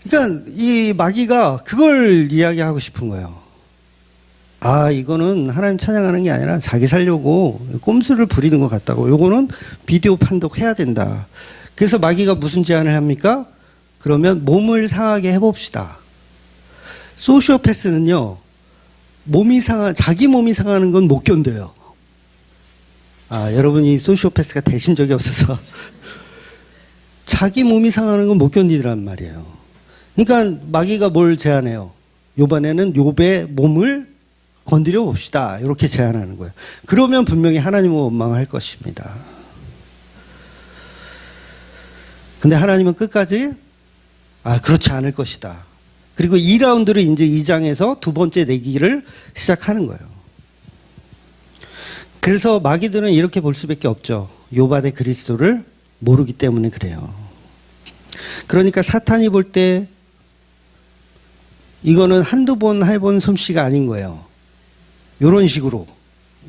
그러니까 이 마귀가 그걸 이야기하고 싶은 거예요. 이거는 하나님 찬양하는 게 아니라 자기 살려고 꼼수를 부리는 것 같다고. 요거는 비디오 판독해야 된다. 그래서 마귀가 무슨 제안을 합니까? 그러면 몸을 상하게 해봅시다. 소시오패스는요, 자기 몸이 상하는 건 못 견뎌요. 여러분이 소시오패스가 되신 적이 없어서. 자기 몸이 상하는 건 못 견디란 말이에요. 그러니까 마귀가 뭘 제안해요? 요번에는 욥의 몸을 건드려 봅시다. 이렇게 제안하는 거예요. 그러면 분명히 하나님은 원망할 것입니다. 근데 하나님은 끝까지 그렇지 않을 것이다. 그리고 2라운드를 이제 2장에서 두 번째 내기를 시작하는 거예요. 그래서 마귀들은 이렇게 볼 수밖에 없죠. 욥 안에 그리스도를 모르기 때문에 그래요. 그러니까 사탄이 볼 때 이거는 한두 번 해본 솜씨가 아닌 거예요. 이런 식으로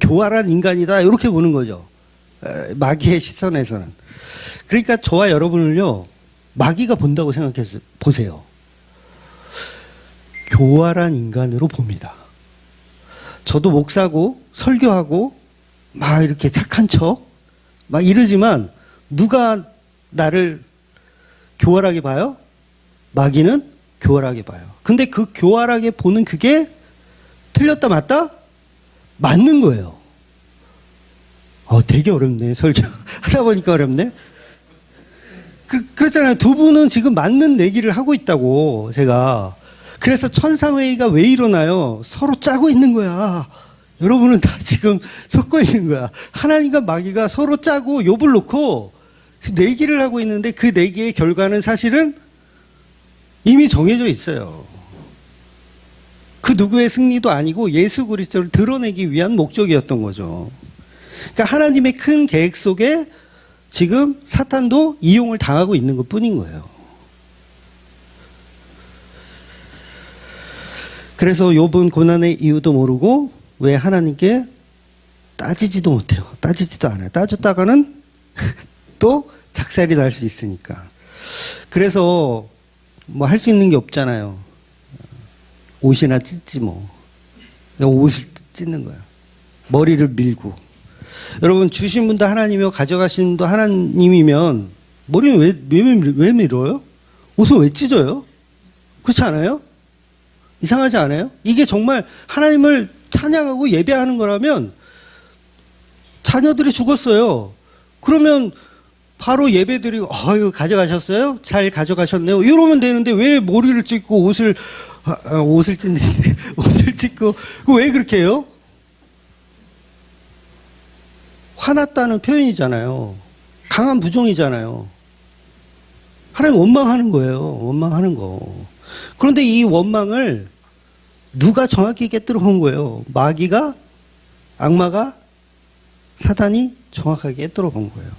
교활한 인간이다 이렇게 보는 거죠. 마귀의 시선에서는. 그러니까 저와 여러분을요, 마귀가 본다고 생각해서 보세요. 교활한 인간으로 봅니다. 저도 목사고 설교하고 막 이렇게 착한 척 막 이러지만 누가 나를 교활하게 봐요? 마귀는 교활하게 봐요. 근데 그 교활하게 보는 그게 틀렸다 맞다? 맞는 거예요. 되게 어렵네. 설교 하다 보니까 어렵네. 그렇잖아요. 두 분은 지금 맞는 얘기를 하고 있다고, 제가. 그래서 천상회의가 왜 일어나요? 서로 짜고 있는 거야. 여러분은 다 지금 섞어 있는 거야. 하나님과 마귀가 서로 짜고 욥을 놓고 내기를 하고 있는데 그 내기의 결과는 사실은 이미 정해져 있어요. 그 누구의 승리도 아니고 예수 그리스도를 드러내기 위한 목적이었던 거죠. 그러니까 하나님의 큰 계획 속에 지금 사탄도 이용을 당하고 있는 것 뿐인 거예요. 그래서 욥은 고난의 이유도 모르고 왜 하나님께 따지지도 못해요. 따지지도 않아요. 따졌다가는 또 작살이 날 수 있으니까. 그래서 뭐 할 수 있는 게 없잖아요. 옷이나 찢지 뭐. 옷을 찢는 거야. 머리를 밀고. 여러분, 주신 분도 하나님이고 가져가신 분도 하나님이면 머리는 왜 밀어요? 옷은 왜 찢어요? 그렇지 않아요? 이상하지 않아요? 이게 정말 하나님을 찬양하고 예배하는 거라면, 자녀들이 죽었어요. 그러면 바로 예배드리고 가져가셨어요? 잘 가져가셨네요. 이러면 되는데 왜 머리를 찢고 옷을 찢고 왜 그렇게 해요? 화났다는 표현이잖아요. 강한 부정이잖아요. 하나님 원망하는 거예요. 원망하는 거. 그런데 이 원망을 누가 정확히 깨뜨려 본 거예요? 마귀가, 악마가, 사단이 정확하게 깨뜨려 본 거예요.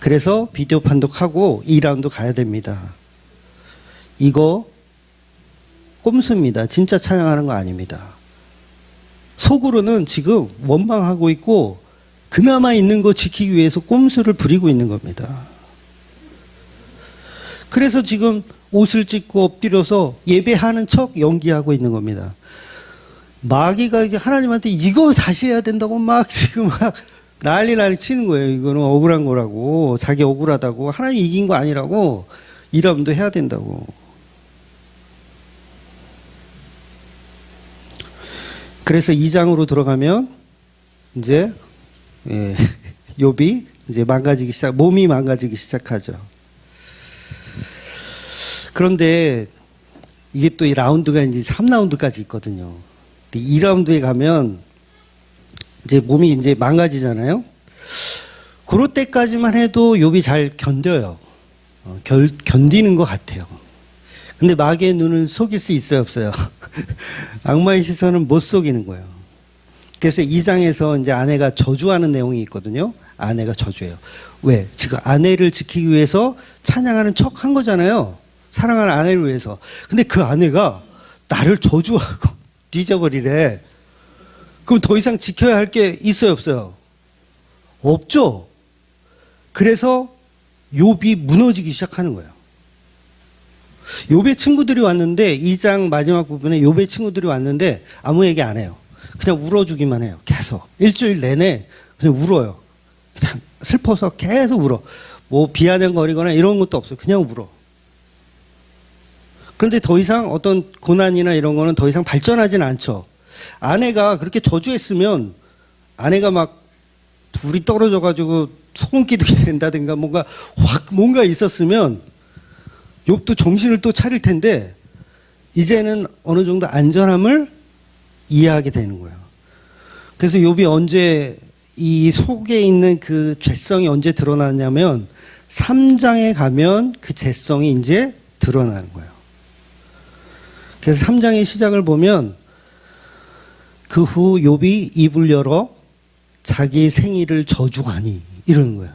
그래서 비디오 판독하고 2라운드 가야 됩니다. 이거 꼼수입니다. 진짜 찬양하는 거 아닙니다. 속으로는 지금 원망하고 있고 그나마 있는 거 지키기 위해서 꼼수를 부리고 있는 겁니다. 그래서 지금 옷을 찢고 엎드려서 예배하는 척 연기하고 있는 겁니다. 마귀가 이제 하나님한테 이거 다시 해야 된다고 막 지금 막 난리 치는 거예요. 이거는 억울한 거라고. 자기 억울하다고. 하나님이 이긴 거 아니라고. 이러면도 해야 된다고. 그래서 2장으로 들어가면 이제 욥이 이제 몸이 망가지기 시작하죠. 그런데 이게 또 이 라운드가 이제 3라운드까지 있거든요. 2라운드에 가면 이제 몸이 이제 망가지잖아요. 그럴 때까지만 해도 욥이 잘 견뎌요. 견디는 것 같아요. 근데 마귀의 눈은 속일 수 있어요, 없어요? 악마의 시선은 못 속이는 거예요. 그래서 2장에서 이제 아내가 저주하는 내용이 있거든요. 아내가 저주해요. 왜? 지금 아내를 지키기 위해서 찬양하는 척 한 거잖아요. 사랑하는 아내를 위해서. 근데 그 아내가 나를 저주하고 뒤져버리래. 그럼 더 이상 지켜야 할 게 있어요, 없어요? 없죠. 그래서 욥이 무너지기 시작하는 거예요. 욥의 친구들이 왔는데 2장 마지막 부분에 욥의 친구들이 왔는데 아무 얘기 안 해요. 그냥 울어주기만 해요. 계속. 일주일 내내 그냥 울어요. 그냥 슬퍼서 계속 울어. 뭐 비아냥거리거나 이런 것도 없어요. 그냥 울어. 그런데 더 이상 어떤 고난이나 이런 거는 더 이상 발전하진 않죠. 아내가 그렇게 저주했으면 아내가 막 불이 떨어져가지고 소금기둥이 된다든가 뭔가 있었으면 욥도 정신을 또 차릴 텐데 이제는 어느 정도 안전함을 이해하게 되는 거예요. 그래서 욥이 언제 이 속에 있는 그 죄성이 언제 드러나냐면 3장에 가면 그 죄성이 이제 드러나는 거예요. 그래서 3장의 시작을 보면 그 후 욥이 입을 열어 자기 생일을 저주하니 이러는 거예요.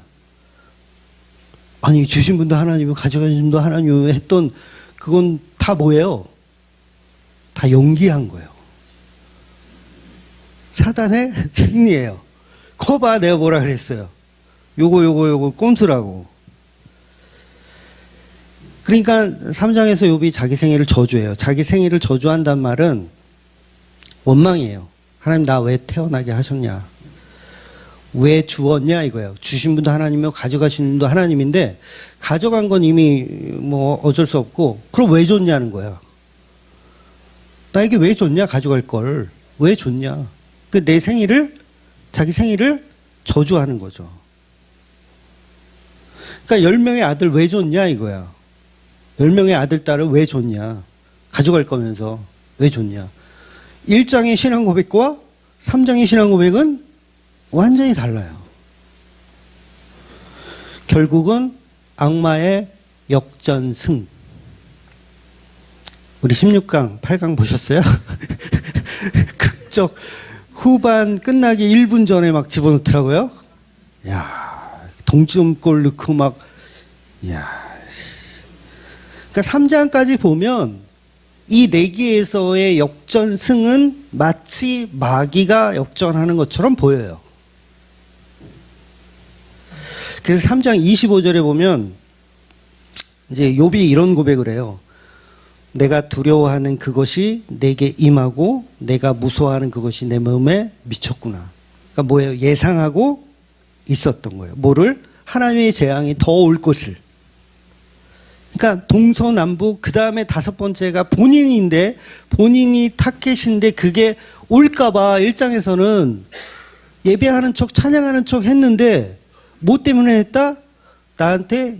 아니 주신 분도 하나님이고 가져가신 분도 하나님이고 했던 그건 다 뭐예요? 다 연기한 거예요. 사단의 승리예요. 거봐 내가 뭐라 그랬어요. 요거 꼼수라고. 그러니까 3장에서 욥이 자기 생일을 저주해요. 자기 생일을 저주한단 말은 원망이에요. 하나님 나 왜 태어나게 하셨냐. 왜 주었냐 이거예요. 주신 분도 하나님이고 가져가신 분도 하나님인데 가져간 건 이미 뭐 어쩔 수 없고 그럼 왜 줬냐는 거야. 나에게 왜 줬냐 가져갈 걸. 왜 줬냐. 그 내 생일을 자기 생일을 저주하는 거죠. 그러니까 10명의 아들 왜 줬냐 이거야. 10명의 아들 딸을 왜 줬냐. 가져갈 거면서 왜 줬냐. 1장의 신앙 고백과 3장의 신앙 고백은 완전히 달라요. 결국은 악마의 역전승. 우리 16강, 8강 보셨어요? 극적 후반 끝나기 1분 전에 막 집어넣더라고요. 야, 동점골 넣고 막, 야. 그러니까 3장까지 보면 이 내기에서의 역전승은 마치 마귀가 역전하는 것처럼 보여요. 그래서 3장 25절에 보면 이제 욥이 이런 고백을 해요. 내가 두려워하는 그것이 내게 임하고 내가 무서워하는 그것이 내 마음에 미쳤구나. 그러니까 뭐예요? 예상하고 있었던 거예요. 뭐를? 하나님의 재앙이 더 올 것을. 그러니까 동서남북 그 다음에 5번째가 본인인데 본인이 타겟인데 그게 올까봐 1장에서는 예배하는 척 찬양하는 척 했는데 뭐 때문에 했다? 나한테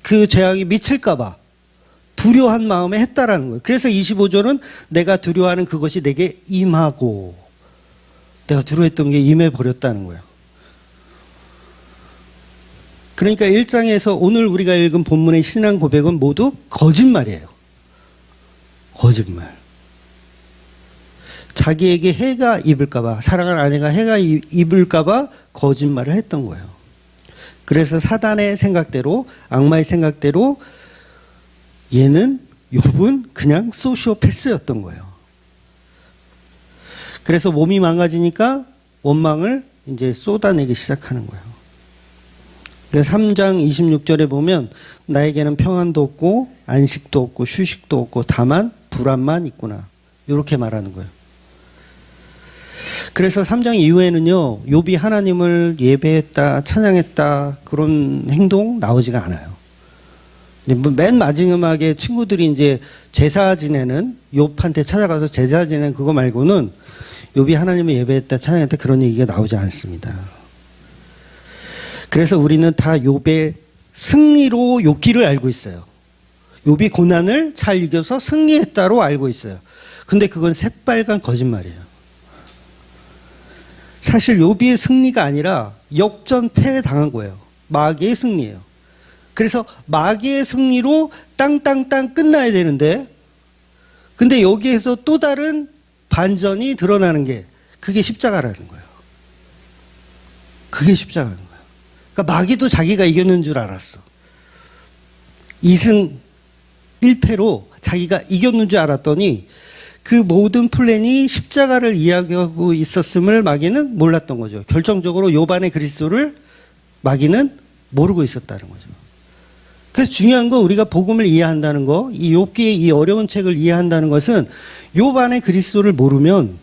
그 재앙이 미칠까봐 두려워한 마음에 했다라는 거예요. 그래서 25절은 내가 두려워하는 그것이 내게 임하고 내가 두려워했던 게 임해버렸다는 거예요. 그러니까 1장에서 오늘 우리가 읽은 본문의 신앙 고백은 모두 거짓말이에요. 거짓말. 자기에게 해가 입을까봐, 사랑하는 아내가 해가 입을까봐 거짓말을 했던 거예요. 그래서 사단의 생각대로, 악마의 생각대로 얘는, 욥은 그냥 소시오패스였던 거예요. 그래서 몸이 망가지니까 원망을 이제 쏟아내기 시작하는 거예요. 3장 26절에 보면 나에게는 평안도 없고 안식도 없고 휴식도 없고 다만 불안만 있구나. 이렇게 말하는 거예요. 그래서 3장 이후에는요, 욥이 하나님을 예배했다, 찬양했다, 그런 행동 나오지가 않아요. 맨 마지막에 친구들이 이제 제사 지내는, 욥한테 찾아가서 제사 지내는 그거 말고는 욥이 하나님을 예배했다, 찬양했다, 그런 얘기가 나오지 않습니다. 그래서 우리는 다 욥의 승리로 욥기를 알고 있어요. 욥이 고난을 잘 이겨서 승리했다로 알고 있어요. 근데 그건 새빨간 거짓말이에요. 사실 욥의 승리가 아니라 역전패 당한 거예요. 마귀의 승리예요. 그래서 마귀의 승리로 땅땅땅 끝나야 되는데, 근데 여기에서 또 다른 반전이 드러나는 게 그게 십자가라는 거예요. 그게 십자가라는 거예요. 그러니까 마귀도 자기가 이겼는 줄 알았어. 2승 1패로 자기가 이겼는 줄 알았더니 그 모든 플랜이 십자가를 이야기하고 있었음을 마귀는 몰랐던 거죠. 결정적으로 욥 안의 그리스도를 마귀는 모르고 있었다는 거죠. 그래서 중요한 건 우리가 복음을 이해한다는 거, 이 욥기의 이 어려운 책을 이해한다는 것은 욥 안의 그리스도를 모르면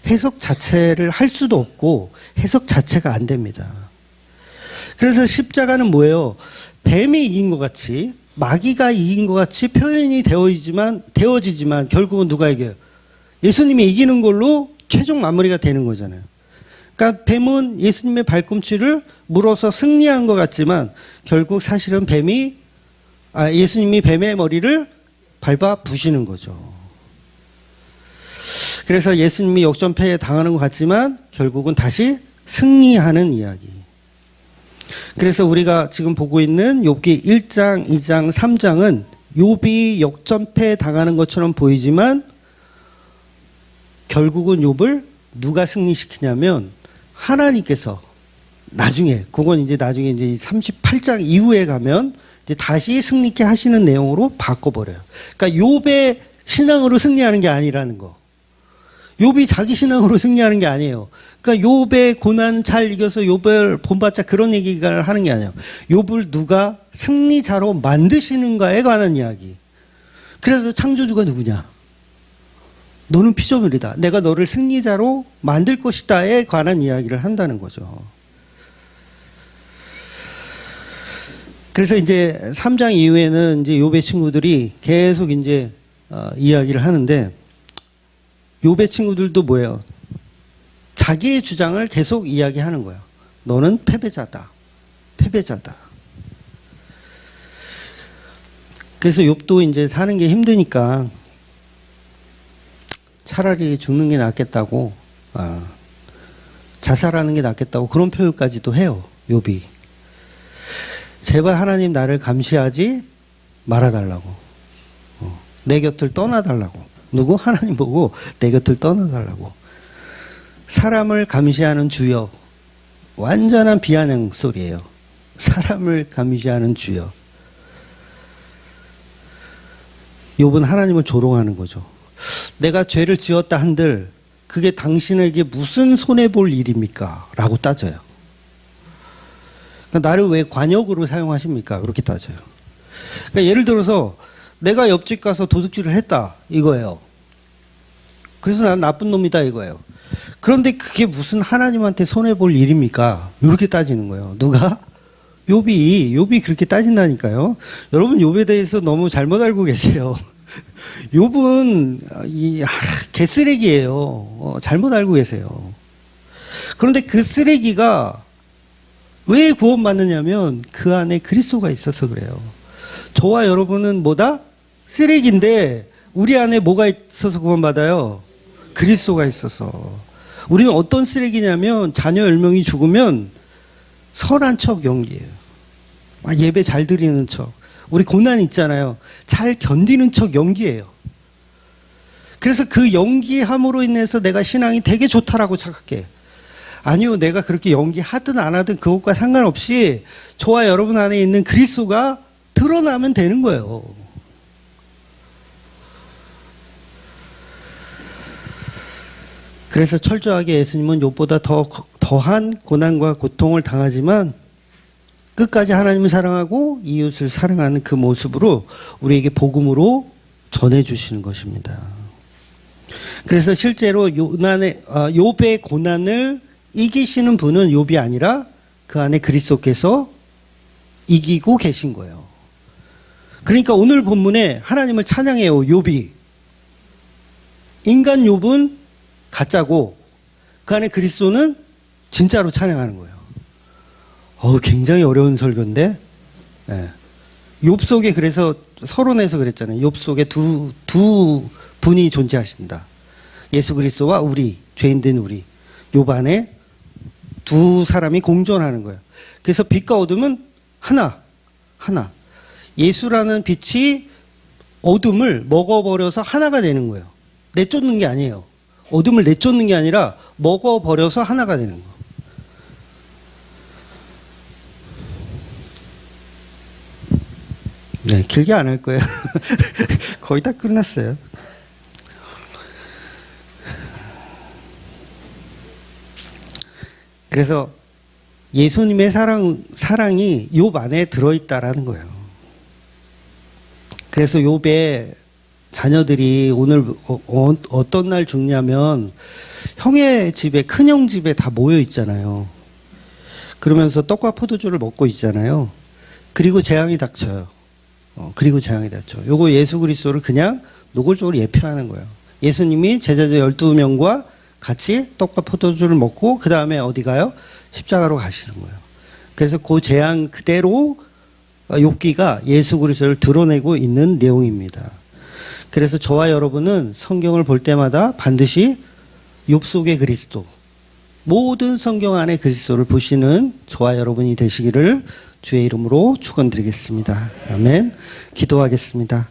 해석 자체를 할 수도 없고 해석 자체가 안 됩니다. 그래서 십자가는 뭐예요? 뱀이 이긴 것 같이, 마귀가 이긴 것 같이 표현이 되어지지만 결국은 누가 이겨요? 예수님이 이기는 걸로 최종 마무리가 되는 거잖아요. 그러니까 뱀은 예수님의 발꿈치를 물어서 승리한 것 같지만 결국 사실은 예수님이 뱀의 머리를 밟아 부시는 거죠. 그래서 예수님이 역전패에 당하는 것 같지만 결국은 다시 승리하는 이야기. 그래서 우리가 지금 보고 있는 욥기 1장, 2장, 3장은 욥이 역전패 당하는 것처럼 보이지만 결국은 욥을 누가 승리시키냐면 하나님께서 나중에 38장 이후에 가면 이제 다시 승리케 하시는 내용으로 바꿔버려요. 그러니까 욥의 신앙으로 승리하는 게 아니라는 거. 욥이 자기 신앙으로 승리하는 게 아니에요. 그러니까 욥의 고난 잘 이겨서 욥을 본받자 그런 얘기를 하는 게 아니에요. 욥을 누가 승리자로 만드시는가에 관한 이야기. 그래서 창조주가 누구냐? 너는 피조물이다. 내가 너를 승리자로 만들 것이다에 관한 이야기를 한다는 거죠. 그래서 이제 3장 이후에는 이제 욥의 친구들이 계속 이제 이야기를 하는데, 욥의 친구들도 뭐예요? 자기의 주장을 계속 이야기하는 거예요. 너는 패배자다. 패배자다. 그래서 욥도 이제 사는 게 힘드니까 차라리 죽는 게 낫겠다고, 자살하는 게 낫겠다고 그런 표현까지도 해요. 욥이. 제발 하나님 나를 감시하지 말아달라고. 내 곁을 떠나달라고. 누구? 하나님 보고 내 곁을 떠나달라고. 사람을 감시하는 주여. 완전한 비아냥 소리예요. 사람을 감시하는 주여. 욥은 하나님을 조롱하는 거죠. 내가 죄를 지었다 한들 그게 당신에게 무슨 손해볼 일입니까? 라고 따져요. 그러니까 나를 왜 관역으로 사용하십니까? 그렇게 따져요. 그러니까 예를 들어서 내가 옆집 가서 도둑질을 했다 이거예요. 그래서 난 나쁜 놈이다 이거예요. 그런데 그게 무슨 하나님한테 손해볼 일입니까? 이렇게 따지는 거예요. 누가? 욥이 그렇게 따진다니까요. 여러분 욥에 대해서 너무 잘못 알고 계세요. 욥은 개쓰레기예요. 잘못 알고 계세요. 그런데 그 쓰레기가 왜 구원받느냐면 그 안에 그리스도가 있어서 그래요. 저와 여러분은 뭐다? 쓰레기인데 우리 안에 뭐가 있어서 구원받아요? 그리스도가 있어서. 우리는 어떤 쓰레기냐면 자녀 10명이 죽으면 선한 척 연기해요. 예배 잘 드리는 척. 우리 고난 있잖아요. 잘 견디는 척 연기해요. 그래서 그 연기함으로 인해서 내가 신앙이 되게 좋다라고 착각해. 아니요, 내가 그렇게 연기하든 안 하든 그것과 상관없이 저와 여러분 안에 있는 그리스도가 드러나면 되는 거예요. 그래서 철저하게 예수님은 욥보다 더한 고난과 고통을 당하지만 끝까지 하나님을 사랑하고 이웃을 사랑하는 그 모습으로 우리에게 복음으로 전해주시는 것입니다. 그래서 실제로 욥의 고난을 이기시는 분은 욥이 아니라 그 안에 그리스도께서 이기고 계신 거예요. 그러니까 오늘 본문에 하나님을 찬양해요. 욥이. 인간 욥은 가짜고 그 안에 그리스도는 진짜로 찬양하는 거예요. 굉장히 어려운 설교인데, 네. 욥 속에 그래서 서론에서 그랬잖아요. 욥 속에 두 분이 존재하신다. 예수 그리스도와 우리, 죄인된 우리. 욥 안에 두 사람이 공존하는 거예요. 그래서 빛과 어둠은 하나. 예수라는 빛이 어둠을 먹어버려서 하나가 되는 거예요. 내쫓는 게 아니에요. 어둠을 내쫓는 게 아니라 먹어버려서 하나가 되는 거예요. 네, 길게 안 할 거예요. 거의 다 끝났어요. 그래서 예수님의 사랑이 욥 안에 들어있다라는 거예요. 그래서 욥의 자녀들이 오늘 어떤 날 죽냐면 형의 집에, 큰형 집에 다 모여 있잖아요. 그러면서 떡과 포도주를 먹고 있잖아요. 그리고 재앙이 닥쳐요. 요거 예수 그리스도를 그냥 노골적으로 예표하는 거예요. 예수님이 제자들 12명과 같이 떡과 포도주를 먹고 그 다음에 어디 가요? 십자가로 가시는 거예요. 그래서 그 재앙 그대로 욥기가 예수 그리스도를 드러내고 있는 내용입니다. 그래서 저와 여러분은 성경을 볼 때마다 반드시 욥 속의 그리스도, 모든 성경 안에 그리스도를 보시는 저와 여러분이 되시기를 주의 이름으로 축원드리겠습니다. 아멘. 기도하겠습니다.